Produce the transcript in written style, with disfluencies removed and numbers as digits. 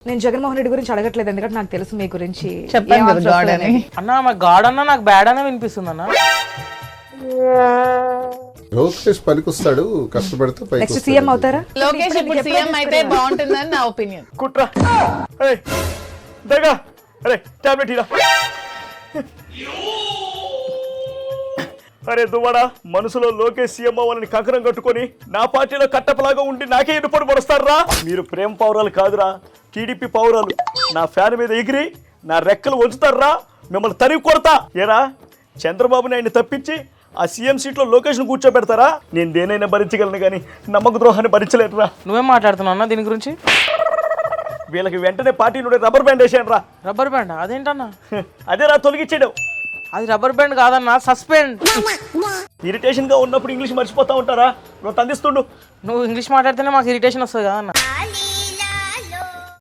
నేను జగన్మోహన్ రెడ్డి గురించి అడగట్లేదు, ఎందుకంటే నాకు తెలుసు మీ గురించి. చెప్పండి కదా గాడ్ అని. అన్న మా గాడ్ అన్న నాకు బ్యాడ్ అనే వినిపిస్తుంది అన్న. లోకేష్ పనికొస్తాడు, కష్టపడితే పైకి నెక్స్ట్ సీఎం అవుతారా? లోకేష్ ఇప్పుడు సీఎం అయితే బాగుంటుందని నా ఒపీనియన్. కుట్రా దగ్గ అరే టాబ్లెట్ ఇరా. అరే దువ్వడా, మనసులో లోకేష్ సీఎం అవ్వాలని కంకరం కట్టుకొని నా పార్టీలో కట్టపలాగా ఉండి నాకే ఎన్నుపడి పడుస్తారా? మీరు ప్రేమ పౌరాలు కాదురా, టీడీపీ పౌరాలు. నా ఫ్యాన్ మీద ఎగిరి నా రెక్కలు వంచుతారా, మిమ్మల్ని తరిగి కొడతా. ఏరా చంద్రబాబుని ఆయన తప్పించి ఆ సీఎం సీట్లో లోకేష్ను కూర్చోబెడతారా? నేను దేనైనా భరించగలను కానీ నమ్మక ద్రోహాన్ని భరించలేదురా. నువ్వేం మాట్లాడుతున్నావు అన్న దీని గురించి? వీళ్ళకి వెంటనే పార్టీ నుండి రబ్బర్ బ్యాండ్ వేసాను రా. రబ్బర్ బ్యాండ్ అదేంటన్నా? అదేరా తొలగించేయడం. అది రబ్బర్ బ్యాండ్ కాదన్నా, సస్పెండ్. ఇరిటేషన్ గా ఉన్నప్పుడు ఇంగ్లీష్ మర్చిపోతా ఉంటారా? నువ్వు తందిస్తుండు. నువ్వు ఇంగ్లీష్ మాట్లాడితేనే మాకు ఇరిటేషన్ వస్తుంది కదన్నా.